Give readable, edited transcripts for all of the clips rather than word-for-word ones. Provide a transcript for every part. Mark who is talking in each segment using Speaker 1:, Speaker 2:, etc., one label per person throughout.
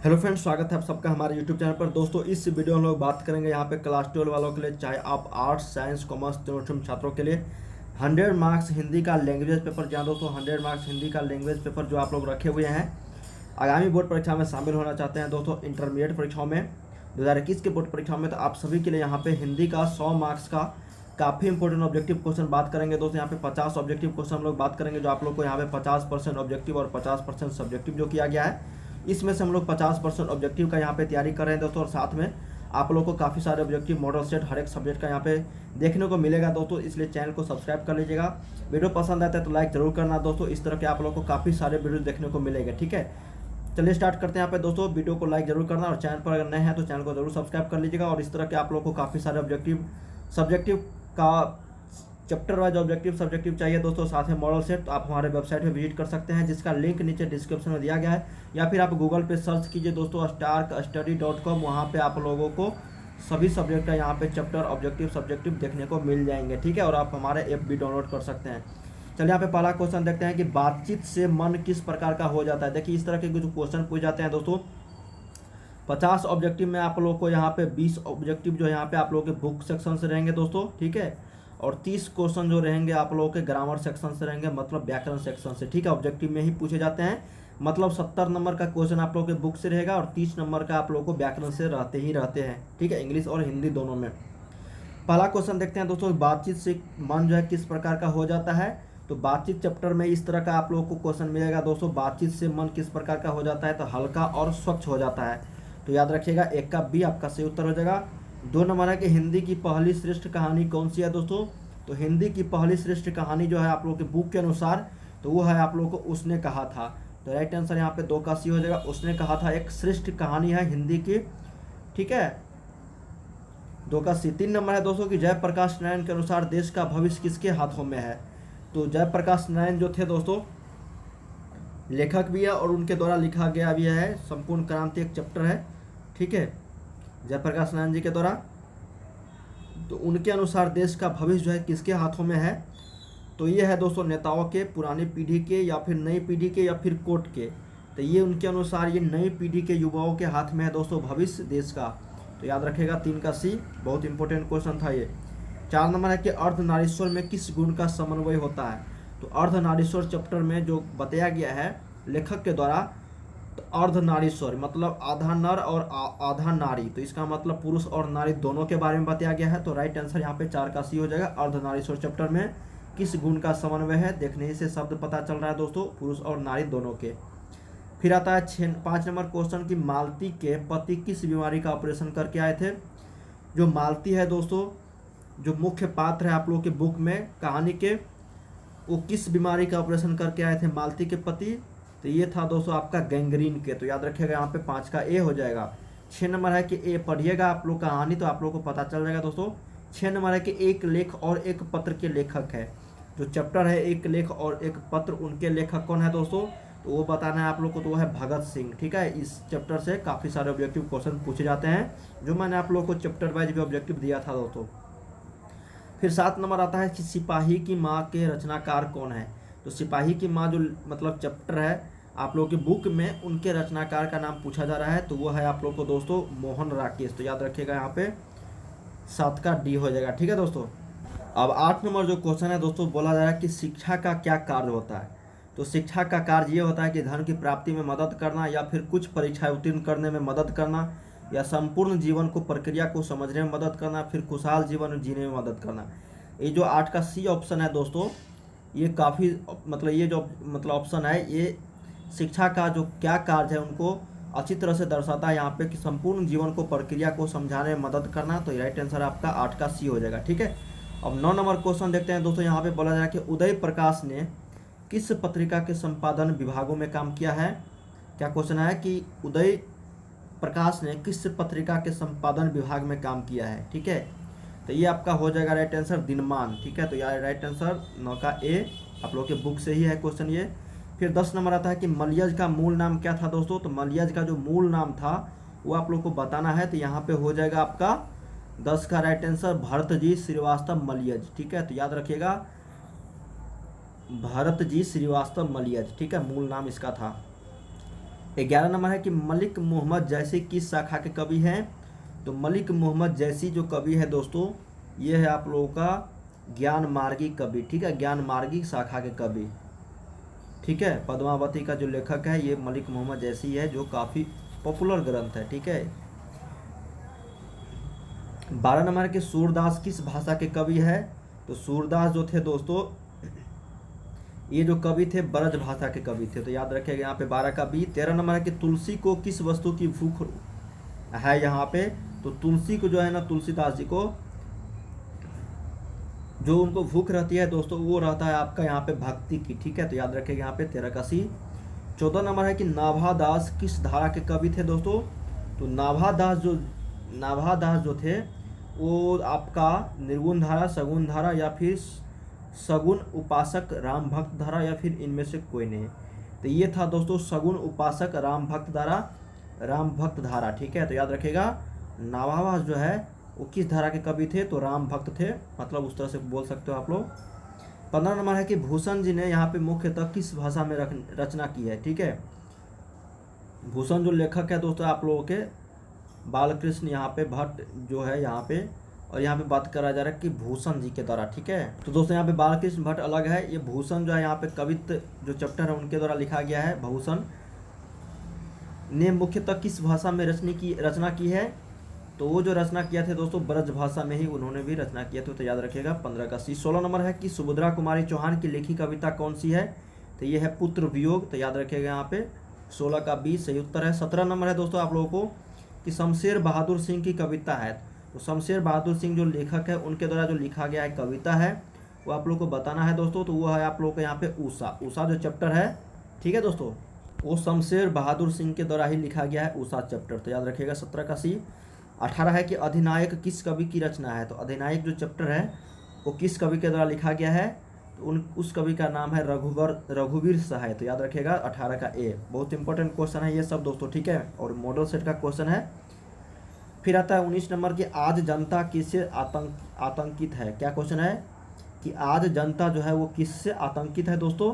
Speaker 1: Hello friends, स्वागत है आप सबका हमारे यूट्यूब चैनल पर। दोस्तों, इस वीडियो में हम लोग बात करेंगे यहाँ पे क्लास 12 वालों के लिए, चाहे आप आर्ट्स साइंस कॉमर्स तीनों स्ट्रीम छात्रों के लिए 100 मार्क्स हिंदी का लैंग्वेज पेपर। जहाँ दोस्तों 100 मार्क्स हिंदी का लैंग्वेज पेपर जो आप लोग रखे हुए हैं आगामी बोर्ड परीक्षा में शामिल होना चाहते हैं दोस्तों, इंटरमीडिएट परीक्षाओं में 2021 के बोर्ड परीक्षाओं में, तो आप सभी के लिए यहाँ पे हिंदी का 100 मार्क्स का काफ़ी इंपॉर्टेंट ऑब्जेक्टिव क्वेश्चन बात करेंगे दोस्तों। यहाँ पे 50 ऑब्जेक्टिव क्वेश्चन हम लोग बात करेंगे, जो आप लोग को यहाँ पे 50% ऑब्जेक्टिव और 50% सब्जेक्टिव जो किया गया है, इसमें से हम लोग 50% ऑब्जेक्टिव का यहाँ पे तैयारी कर रहे हैं दोस्तों। और साथ में आप लोग को काफ़ी सारे ऑब्जेक्टिव मॉडल सेट हर एक सब्जेक्ट का यहाँ पे देखने को मिलेगा दोस्तों, इसलिए चैनल को सब्सक्राइब कर लीजिएगा। वीडियो पसंद आता है तो लाइक जरूर करना दोस्तों। इस तरह के आप लोग को काफ़ी सारे वीडियो देखने को मिलेंगे, ठीक है। चलिए स्टार्ट करते हैं यहाँ पे दोस्तों। वीडियो को लाइक जरूर करना और चैनल पर अगर नए हैं तो चैनल को जरूर सब्सक्राइब कर लीजिएगा। और इस तरह के आप लोग को काफ़ी सारे ऑब्जेक्टिव सब्जेक्टिव का चैप्टर वाइज ऑब्जेक्टिव सब्जेक्टिव चाहिए दोस्तों, साथ में मॉडल सेट, तो आप हमारे वेबसाइट पे विजिट कर सकते हैं, जिसका लिंक नीचे डिस्क्रिप्शन में दिया गया है, या फिर आप गूगल पे सर्च कीजिए दोस्तों starkstudy.com। वहाँ पे आप लोगों को सभी सब्जेक्ट का यहाँ पे चैप्टर ऑब्जेक्टिव सब्जेक्टिव देखने को मिल जाएंगे, ठीक है। और आप हमारे ऐप भी डाउनलोड कर सकते हैं। चलिए यहाँ पे पहला क्वेश्चन देखते हैं कि बातचीत से मन किस प्रकार का हो जाता है। देखिए इस तरह के जो क्वेश्चन पूछ जाते हैं दोस्तों, 50 ऑब्जेक्टिव में आप लोग को यहाँ पे 20 ऑब्जेक्टिव जो यहाँ पे आप लोग के बुक सेक्शन से रहेंगे दोस्तों, ठीक है। और 30 क्वेश्चन जो रहेंगे आप लोगों के ग्रामर सेक्शन से रहेंगे, मतलब व्याकरण सेक्शन से, ठीक है। ऑब्जेक्टिव में ही पूछे जाते हैं, मतलब 70 नंबर का क्वेश्चन आप लोगों के बुक से रहेगा और 30 नंबर का आप लोगों को व्याकरण से रहते हैं, ठीक है, इंग्लिश और हिंदी दोनों में। पहला क्वेश्चन देखते हैं दोस्तों, बातचीत से मन जो है किस प्रकार का हो जाता है। तो बातचीत चैप्टर में इस तरह का आप लोगों को क्वेश्चन मिलेगा दोस्तों, बातचीत से मन किस प्रकार का हो जाता है, तो हल्का और स्वच्छ हो जाता है। तो याद रखिएगा, एक का बी आपका सही उत्तर हो जाएगा। 2 नंबर है कि हिंदी की पहली श्रेष्ठ कहानी कौन सी है दोस्तों। तो हिंदी की पहली श्रेष्ठ कहानी जो है आप लोग के बुक के अनुसार, तो वो है आप लोग को उसने कहा था। तो राइट आंसर यहाँ पे 2 का सी हो जाएगा। उसने कहा था एक श्रेष्ठ कहानी है हिंदी की, ठीक है, 2 का सी। 3 नंबर है दोस्तों कि जयप्रकाश नारायण के अनुसार देश का भविष्य किसके हाथों में है। तो जयप्रकाश नारायण जो थे दोस्तों लेखक भी है और उनके द्वारा लिखा गया भी है, संपूर्ण क्रांति एक चैप्टर है, ठीक है, जयप्रकाश नारायण जी के द्वारा। तो उनके अनुसार देश का भविष्य जो है किसके हाथों में है, तो ये है दोस्तों नेताओं के, पुरानी पीढ़ी के या फिर नई पीढ़ी के या फिर कोर्ट के। तो ये उनके अनुसार ये नई पीढ़ी के युवाओं के हाथ में है दोस्तों भविष्य देश का। तो याद रखेगा 3 का सी, बहुत इंपॉर्टेंट क्वेश्चन था ये। 4 नंबर है कि अर्धनारीश्वर में किस गुण का समन्वय होता है। तो अर्धनारीश्वर चैप्टर में जो बताया गया है लेखक के द्वारा, तो अर्धनारीश्वर मतलब आधा नर और आधा नारी, तो इसका मतलब पुरुष और नारी दोनों के बारे में बताया गया है। तो राइट आंसर यहाँ पे 4 का सी हो जाएगा। अर्धनारीश्वर चैप्टर में किस गुण का समन्वय है, देखने ही से शब्द पता चल रहा है दोस्तों, पुरुष और नारी दोनों के। फिर आता है 5 नंबर क्वेश्चन कि मालती के पति किस बीमारी का ऑपरेशन करके आए थे। जो मालती है दोस्तों, जो मुख्य पात्र है आप लोग के बुक में कहानी के, वो किस बीमारी का ऑपरेशन करके आए थे मालती के पति। तो ये था दोस्तों आपका गैंग्रीन के। तो याद रखिएगा यहाँ पे 5 का ए हो जाएगा। 6 नंबर है कि ए पढ़िएगा आप लोग कहानी, तो आप लोग को पता चल जाएगा दोस्तों। 6 नंबर है कि एक लेख और एक पत्र के लेखक है। जो चैप्टर है एक लेख और एक पत्र, उनके लेखक कौन है दोस्तों, तो वो बताना है आप लोग को, तो वो है भगत सिंह, ठीक है। इस चैप्टर से काफ़ी सारे ऑब्जेक्टिव क्वेश्चन पूछे जाते हैं, जो मैंने आप लोग को चैप्टर वाइज भी ऑब्जेक्टिव दिया था दोस्तों। फिर 7 नंबर आता है कि सिपाही की माँ के रचनाकार कौन है। तो सिपाही की माँ जो मतलब चैप्टर है आप लोग के बुक में, उनके रचनाकार का नाम पूछा जा रहा है, तो वो है आप लोग को दोस्तों मोहन राकेश। तो याद रखिएगा यहाँ पे 7 का डी हो जाएगा, ठीक है दोस्तों। अब 8 नंबर जो क्वेश्चन है दोस्तों, बोला जा रहा है कि शिक्षा का क्या कार्य होता है। तो शिक्षा का कार्य ये होता है कि धन की प्राप्ति में मदद करना, या फिर कुछ परीक्षाएं उत्तीर्ण करने में मदद करना, या संपूर्ण जीवन को प्रक्रिया को समझने में मदद करना, फिर खुशहाल जीवन जीने में मदद करना। ये जो 8 का सी ऑप्शन है दोस्तों, ये काफ़ी मतलब ये जो मतलब ऑप्शन है, ये शिक्षा का जो क्या कार्य है उनको अच्छी तरह से दर्शाता है यहाँ पे, कि संपूर्ण जीवन को प्रक्रिया को समझाने में मदद करना। तो राइट आंसर आपका 8 का सी हो जाएगा, ठीक है। अब 9 नंबर क्वेश्चन देखते हैं दोस्तों। यहाँ पे बोला जाए कि उदय प्रकाश ने किस पत्रिका के संपादन विभागों में काम किया है। क्या क्वेश्चन है कि उदय प्रकाश ने किस पत्रिका के संपादन विभाग में काम किया है, ठीक है। तो ये आपका हो जाएगा राइट आंसर दिनमान, ठीक है। तो यार राइट आंसर 9 का ए आप लोग के बुक से ही है क्वेश्चन ये। फिर 10 नंबर आता है कि मलयज का मूल नाम क्या था दोस्तों। तो मलयज का जो मूल नाम था वो आप लोग को बताना है। तो यहाँ पे हो जाएगा आपका 10 का राइट आंसर भरत जी श्रीवास्तव मलयज, ठीक है। तो याद रखिएगा भरत जी श्रीवास्तव मलयज, ठीक है, मूल नाम इसका था। 11 नंबर है कि मलिक मोहम्मद जैसी किस शाखा के कवि हैं। तो मलिक मोहम्मद जैसी जो कवि है दोस्तों, ये है आप लोगों का ज्ञान मार्गी कवि, ठीक है, ज्ञान मार्गी शाखा के कवि, ठीक है। पद्मावती का जो लेखक है ये मलिक मोहम्मद जैसी है, जो काफ़ी पॉपुलर ग्रंथ है, ठीक है। 12 नंबर के सूरदास किस भाषा के कवि है। तो सूरदास जो थे दोस्तों, ये जो कवि थे ब्रज भाषा के कवि थे, तो याद रखिएगा यहाँ पे 12 का बी। 13 नंबर है कि तुलसी को किस वस्तु की भूख है यहाँ पे। तो तुलसी को जो है ना, तुलसीदास जी को जो उनको भूख रहती है दोस्तों, वो रहता है आपका यहाँ पे भक्ति की, ठीक है। तो याद रखिएगा यहाँ पे 13 का सी। 14 नंबर है कि नाभादास किस धारा के कवि थे दोस्तों। तो नाभादास जो थे वो आपका निर्गुण धारा, सगुण धारा या फिर सगुण उपासक राम भक्त धारा या फिर इनमें से कोई नहीं। तो ये था दोस्तों सगुण उपासक राम भक्त धारा, ठीक है। तो याद रखिएगा नाभादास जो है वो किस धारा के कवि थे। तो राम भक्त थे, मतलब उस तरह से बोल सकते हो आप लोग। 15 नंबर है कि भूषण जी ने यहाँ पे मुख्यतः किस भाषा में रचना की है, ठीक है। भूषण जो लेखक है दोस्तों आप लोगों के बालकृष्ण यहाँ पे भट्ट जो है यहाँ पे, और यहाँ पे बात करा जा रहा है कि भूषण जी के द्वारा, ठीक है। तो दोस्तों यहाँ पे बालकृष्ण भट्ट अलग है, ये भूषण जो है यहाँ पे कवित्व जो चैप्टर है उनके द्वारा लिखा गया है। भूषण ने मुख्यतः किस भाषा में रचना की है। तो वो जो रचना किया थे दोस्तों ब्रज भाषा में ही उन्होंने भी रचना किया था, तो याद रखिएगा 15 का सी। 16 नंबर है कि सुभद्रा कुमारी चौहान की लिखी कविता कौन सी है। तो ये है पुत्र वियोग, तो याद रखिएगा यहाँ पे 16 का बी सही उत्तर है। 17 नंबर है दोस्तों आप लोगों को कि शमशेर बहादुर सिंह की कविता है। तो शमशेर बहादुर सिंह जो लेखक है उनके द्वारा जो लिखा गया है कविता है वो आप लोग को बताना है दोस्तों। तो वो है आप लोगों को यहाँ पे उषा जो चैप्टर है, ठीक है दोस्तों, वो शमशेर बहादुर सिंह के द्वारा ही लिखा गया है उषा चैप्टर, तो याद रखिएगा 17 का सी। 18 है कि अधिनायक किस कवि की रचना है। तो अधिनायक जो चैप्टर है वो किस कवि के द्वारा लिखा गया है। तो उस कवि का नाम है रघुवीर सहाय, तो याद रखिएगा 18 का ए। बहुत इंपॉर्टेंट क्वेश्चन है ये सब दोस्तों, ठीक है, और मॉडल सेट का क्वेश्चन है। फिर आता है 19 नंबर की आज जनता किससे आतंकित है। क्या क्वेश्चन है कि आज जनता जो है वो किससे आतंकित है दोस्तों।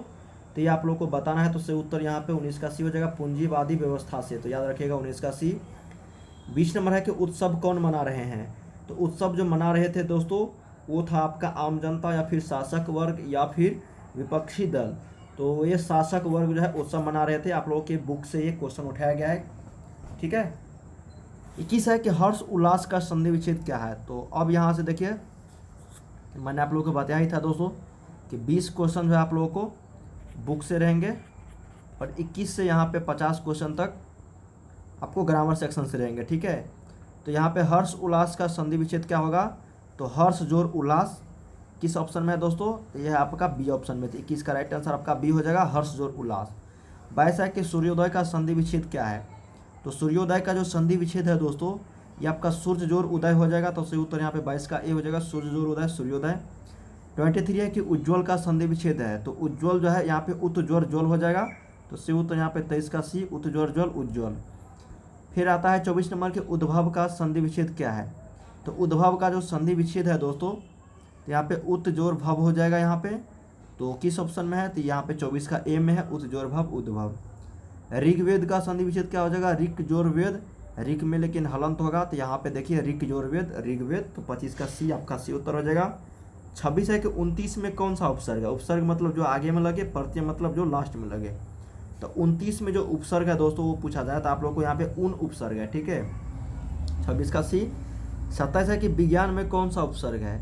Speaker 1: तो ये आप लोग को बताना है, तो सही उत्तर यहाँ पे 19 का सी हो जाएगा, पूंजीवादी व्यवस्था से, तो याद रखिएगा 19 का सी। 20 नंबर है कि उत्सव कौन मना रहे हैं। तो उत्सव जो मना रहे थे दोस्तों वो था आपका आम जनता या फिर शासक वर्ग या फिर विपक्षी दल। तो ये शासक वर्ग जो है उत्सव मना रहे थे। आप लोगों के बुक से ये क्वेश्चन उठाया गया है, ठीक है। 21 है कि हर्ष उल्लास का संधि विच्छेद क्या है। तो अब यहाँ से देखिए मैंने आप लोगों को बताया ही था दोस्तों कि 20 क्वेश्चन जो है आप लोगों को बुक से रहेंगे और 21 से यहाँ पे 50 क्वेश्चन तक आपको ग्रामर सेक्शन से रहेंगे, ठीक है। तो यहाँ पे हर्ष उल्लास का संधि विच्छेद क्या होगा। तो हर्ष जोड़ उल्लास किस ऑप्शन में है दोस्तों। तो यह है आपका बी ऑप्शन में, तो 21 का राइट आंसर आपका बी हो जाएगा, हर्ष जोड़ उल्लास। 22 है कि सूर्योदय का संधि विच्छेद क्या है। तो सूर्योदय का जो संधि विच्छेद है दोस्तों ये आपका सूर्य जोड़ उदय हो जाएगा, तो सही उत्तर यहाँ पे 22 का ए हो जाएगा, सूर्य जोड़ उदय सूर्योदय। 23 है कि उज्ज्वल का संधि विच्छेद है। तो उज्ज्वल जो है यहाँ पे उत जोड़ ज्वल हो जाएगा, तो सही उत्तर यहाँ पे 23 का सी, उत जोड़ ज्वल उज्ज्वल। फिर आता है 24 नंबर के उद्भव का संधि विच्छेद क्या है। तो उद्भव का जो संधि विच्छेद है दोस्तों तो यहाँ पे उत जोड़ भव हो जाएगा यहाँ पे, तो किस ऑप्शन में है। तो यहाँ पे 24 का ए में है, उत जोड़ भव उद्भव। ऋग्वेद का संधि विच्छेद क्या हो जाएगा, ऋक जोड़ वेद, ऋक में लेकिन हलंत होगा, तो यहाँ पे देखिए ऋक जोड़ वेद ऋग्वेद, तो 25 का सी आपका सी उत्तर हो जाएगा। 26 है कि 29 में कौन सा उपसर्ग है। उपसर्ग मतलब जो आगे में लगे, प्रत्यय मतलब जो लास्ट में लगे। तो 29 में जो उपसर्ग है दोस्तों वो पूछा जाए, तो आप लोग को यहाँ पे उन उपसर्ग है, ठीक है, 26 का सी। 27 है कि विज्ञान में कौन सा उपसर्ग है।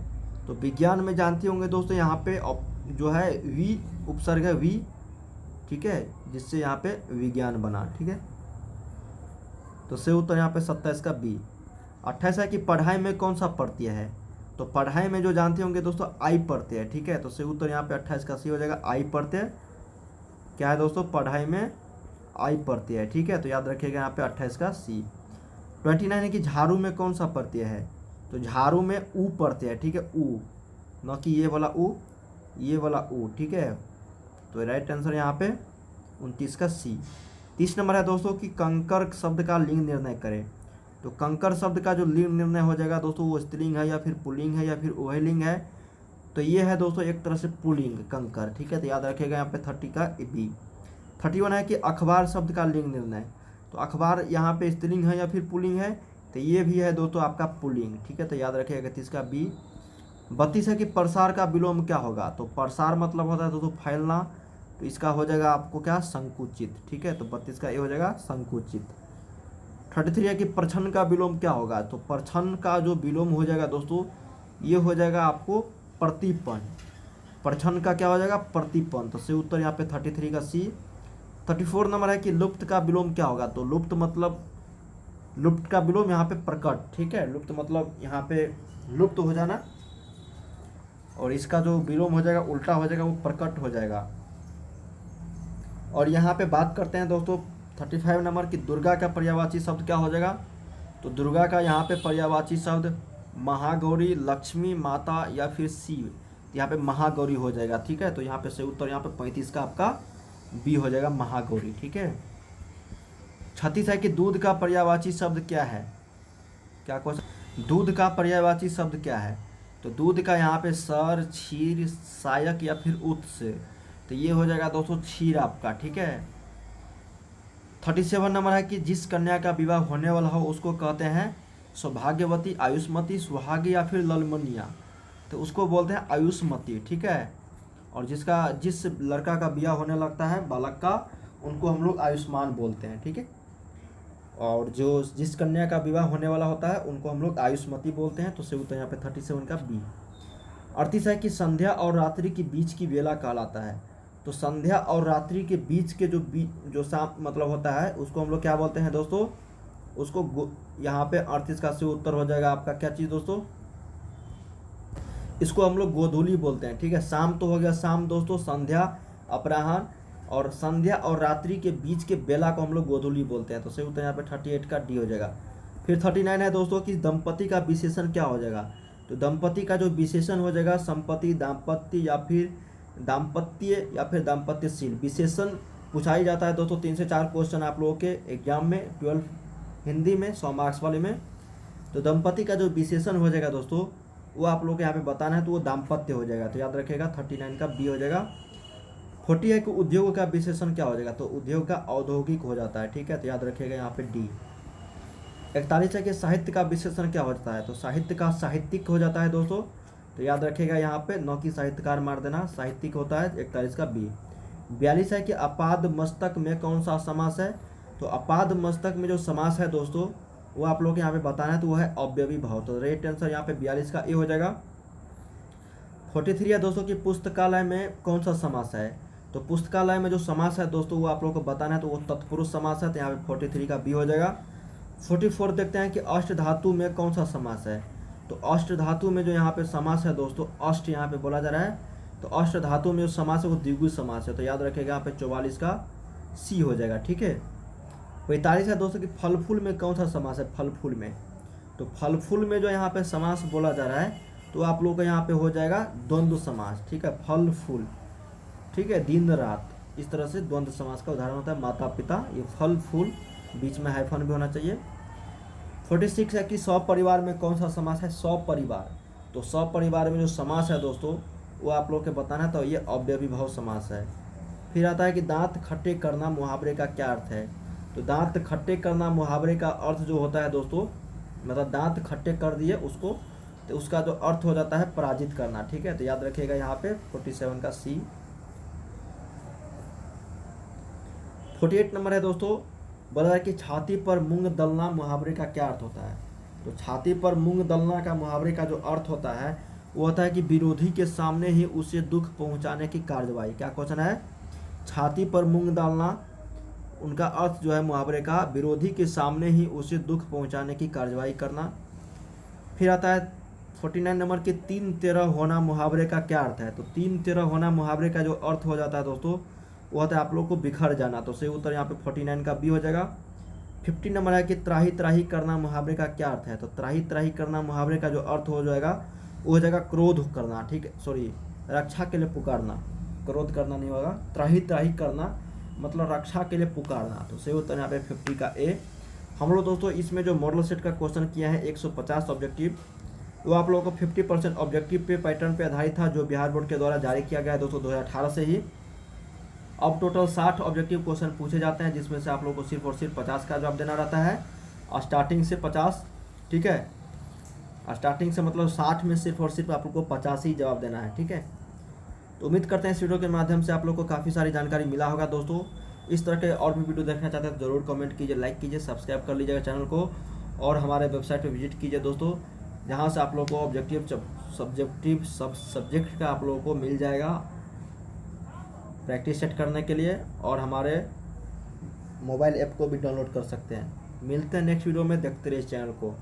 Speaker 1: तो विज्ञान में जानते होंगे दोस्तों यहाँ पे जो है वी उपसर्ग है, वी, ठीक है, जिससे यहाँ पे विज्ञान बना, ठीक है। तो सही उत्तर यहाँ पे 27 का बी। 28 है कि पढ़ाई में कौन सा प्रत्यय है। तो पढ़ाई में जो जानते होंगे दोस्तों आई प्रत्यय है, ठीक है, तो सही उत्तर यहाँ पे 28 का सी हो जाएगा, आई प्रत्यय। क्या है दोस्तों, पढ़ाई में आई प्रत्यय है, ठीक है, तो याद रखिएगा यहाँ पे 28 का सी। 29 है कि झाड़ू में कौन सा प्रत्यय है। तो झाड़ू में ऊ प्रत्यय है, ठीक है, ऊ, न कि ये वाला ऊ, ये वाला ऊ, ठीक है। तो राइट आंसर यहाँ पे 29 का सी। 30 नंबर है दोस्तों कि कंकर शब्द का लिंग निर्णय करें। तो कंकर शब्द का जो लिंग निर्णय हो जाएगा दोस्तों वो स्त्रीलिंग है या फिर पुल्लिंग है या फिर उभयलिंग है। तो ये है दोस्तों एक तरह से पुल्लिंग कंकर, ठीक है, तो याद रखिएगा यहाँ पे 30 का बी। 31 है कि अखबार शब्द का लिंग निर्णय। तो अखबार यहाँ पे स्त्रीलिंग है या फिर पुल्लिंग है, तो ये भी है दोस्तों आपका पुल्लिंग, ठीक है, तो याद रखिएगा 31 का बी। 32 है कि प्रसार का विलोम क्या होगा, तो प्रसार मतलब होता है दोस्तों फैलना, तो इसका हो जाएगा आपको क्या, संकुचित, ठीक है, तो 32 का ये हो जाएगा संकुचित। 33 है कि प्रछन्न का विलोम क्या होगा, तो प्रछन्न का जो विलोम हो जाएगा दोस्तों ये हो जाएगा आपको प्रतिपन्न। प्रछन्न का क्या हो जाएगा, प्रतिपन्न, तो सही उत्तर यहाँ पे 33 का सी। 34 नंबर है कि लुप्त का विलोम क्या होगा, तो लुप्त मतलब लुप्त का विलोम यहाँ पे प्रकट, ठीक है, लुप्त मतलब यहाँ पे लुप्त हो जाना, और इसका जो विलोम हो जाएगा उल्टा हो जाएगा, वो प्रकट हो जाएगा। और यहाँ पे बात करते हैं दोस्तों 35 नंबर की दुर्गा का पर्यायवाची शब्द क्या हो जाएगा, तो दुर्गा का यहाँ पे पर्यायवाची शब्द महागौरी, लक्ष्मी माता या फिर शिव, यहाँ पे महागौरी हो जाएगा, ठीक है, तो यहाँ पे सही उत्तर यहाँ पे 35 का आपका बी हो जाएगा, महागौरी, ठीक है। 36 है कि दूध का पर्यायवाची शब्द क्या है, क्या क्वेश्चन, दूध का पर्यायवाची शब्द क्या है, तो दूध का यहाँ पे सर, क्षीर, सायक या फिर उत्स, तो ये हो जाएगा दोस्तों क्षीर आपका, ठीक है। 37 नंबर है कि जिस कन्या का विवाह होने वाला हो उसको कहते हैं सौभाग्यवती, आयुष्मती, सुहागी या फिर ललमनिया, तो उसको बोलते हैं आयुष्मती, ठीक है। और जिस लड़का का ब्याह होने लगता है बालक का, उनको हम लोग आयुष्मान बोलते हैं, ठीक है। और जिस कन्या का विवाह होने वाला होता है उनको हम लोग आयुष्मती बोलते हैं, तो सही उत्तर यहाँ पे 37 का बी। 38 है कि संध्या और रात्रि के बीच की बेला कहलाता है, तो संध्या और रात्रि के बीच के जो शाम मतलब होता है उसको हम लोग क्या बोलते हैं दोस्तों, उसको यहाँ पे 38 का सही उत्तर हो जाएगा आपका क्या चीज़ दोस्तों, इसको हम लोग गोधूली बोलते हैं, ठीक है। शाम तो हो गया शाम दोस्तों, संध्या अपराह्न, और संध्या और रात्रि के बीच के बेला को हम लोग गोधूली बोलते हैं, तो सही उत्तर यहाँ पे 38 का डी हो जाएगा। फिर 39 है दोस्तों कि दंपति का विशेषण क्या हो जाएगा, तो दंपति का जो विशेषण हो जाएगा संपत्ति, दाम्पत्य या फिर दाम्पत्यशील, विशेषण पूछा ही जाता है दोस्तों। 3 से 4 क्वेश्चन आप लोगों के एग्जाम में 12 हिंदी में 100 मार्क्स वाले में, तो दंपति का जो विशेषण हो जाएगा दोस्तों वो आप लोग को यहाँ पे बताना है, तो वो दाम्पत्य हो जाएगा, तो याद रखिएगा 39 का बी हो जाएगा। 40 है कि उद्योग का विशेषण क्या हो जाएगा, तो उद्योग का औद्योगिक हो जाता है, ठीक है, तो याद रखिएगा यहाँ पे डी। 41 है कि साहित्य का विशेषण क्या हो जाता है, तो साहित्य का साहित्यिक हो जाता है दोस्तों, तो याद रखिएगा यहाँ पे 9 की साहित्यकार मार देना, साहित्यिक होता है, 41 का बी। 42 है कि अपाद मस्तक में कौन सा समास है, तो अपाद मस्तक में जो समास है दोस्तों वो आप लोग को यहाँ पे बताना है, तो वो है अव्ययी भाव, तो राइट आंसर यहाँ पे 42 का ए हो जाएगा। 43 है दोस्तों कि पुस्तकालय में कौन सा समास है, तो पुस्तकालय में जो समास है दोस्तों वो आप लोग को बताना है, तो वो तत्पुरुष समास है, तो यहाँ पे 43 का बी हो जाएगा। 44 देखते हैं कि अष्ट धातु में कौन सा समास है, तो अष्ट धातु में जो यहाँ पे समास है दोस्तों, अष्ट यहाँ पे बोला जा रहा है, तो अष्ट धातु में जो समास है वो द्विगु समास है, तो याद रखिएगा यहाँ पे 44 का सी हो जाएगा, ठीक है। 45 है दोस्तों कि फल फूल में कौन सा समास है, फल फूल में, तो फल फूल में जो यहाँ पे समास बोला जा रहा है तो आप लोग का यहाँ पे हो जाएगा द्वंद्व समास, ठीक है, फल फूल, ठीक है, दिन रात, इस तरह से द्वंद्व समास का उदाहरण होता है माता पिता, ये फल फूल, बीच में हाइफन भी होना चाहिए। 46 है कि सपरिवार में कौन सा समास है, सपरिवार, तो सपरिवार में जो समास है दोस्तों वो आप लोग के बताना है, तो ये अव्ययी भाव समास है। फिर आता है कि दांत खट्टे करना मुहावरे का क्या अर्थ है, तो दांत खट्टे करना मुहावरे का अर्थ जो होता है दोस्तों, मतलब दांत खट्टे कर दिए उसको, तो उसका जो अर्थ हो जाता है पराजित करना, ठीक है, तो याद रखिएगा यहाँ पे 47 का सी। 48 नंबर है दोस्तों, बोला है कि छाती पर मूंग दलना मुहावरे का क्या अर्थ होता है, तो छाती पर मूंग दलना का मुहावरे का जो अर्थ होता है वो होता है कि विरोधी के सामने ही उसे दुख पहुंचाने की कार्रवाई, क्या क्वेश्चन है, छाती पर मूंग डालना, उनका अर्थ जो है मुहावरे का विरोधी के सामने ही उसे दुख पहुंचाने की कार्रवाई करना। फिर आता है 49 नंबर के 3-13 होना मुहावरे का क्या अर्थ है, तो 3-13 होना मुहावरे का जो अर्थ हो जाता है दोस्तों वो होता है आप लोग को बिखर जाना, तो सही उत्तर यहाँ पे 49 का बी हो जाएगा। 50 नंबर है कि त्राही त्राही करना मुहावरे का क्या अर्थ है, तो त्राही त्राही करना मुहावरे का जो अर्थ हो जाएगा वो हो जाएगा क्रोध करना, ठीक है, सॉरी, रक्षा के लिए पुकारना, क्रोध करना नहीं होगा, त्राही त्राही करना मतलब रक्षा के लिए पुकारना, तो सही उत्तर यहाँ पे 50 का ए। हम लोग दोस्तों इसमें जो मॉडल सेट का क्वेश्चन किया है 150 ऑब्जेक्टिव, वो आप लोगों को 50% ऑब्जेक्टिव पे पैटर्न पे आधारित था, जो बिहार बोर्ड के द्वारा जारी किया गया है दोस्तों 2018 से ही। अब टोटल 60 ऑब्जेक्टिव क्वेश्चन पूछे जाते हैं, जिसमें से आप लोग को सिर्फ और सिर्फ 50 का जवाब देना रहता है, स्टार्टिंग से 50, ठीक है। स्टार्टिंग से मतलब 60 में सिर्फ और सिर्फ आप लोग को 50 ही जवाब देना है, ठीक है। तो उम्मीद करते हैं इस वीडियो के माध्यम से आप लोग को काफ़ी सारी जानकारी मिला होगा दोस्तों। इस तरह के और भी वीडियो देखना चाहते हैं तो ज़रूर कमेंट कीजिए, लाइक कीजिए, सब्सक्राइब कर लीजिएगा चैनल को, और हमारे वेबसाइट पर विजिट कीजिए दोस्तों, जहाँ से आप लोग को सब सब्जेक्ट का आप लोगों को मिल जाएगा प्रैक्टिस सेट करने के लिए, और हमारे मोबाइल ऐप को भी डाउनलोड कर सकते हैं। मिलते हैं नेक्स्ट वीडियो में, देखते रहिए इस चैनल को।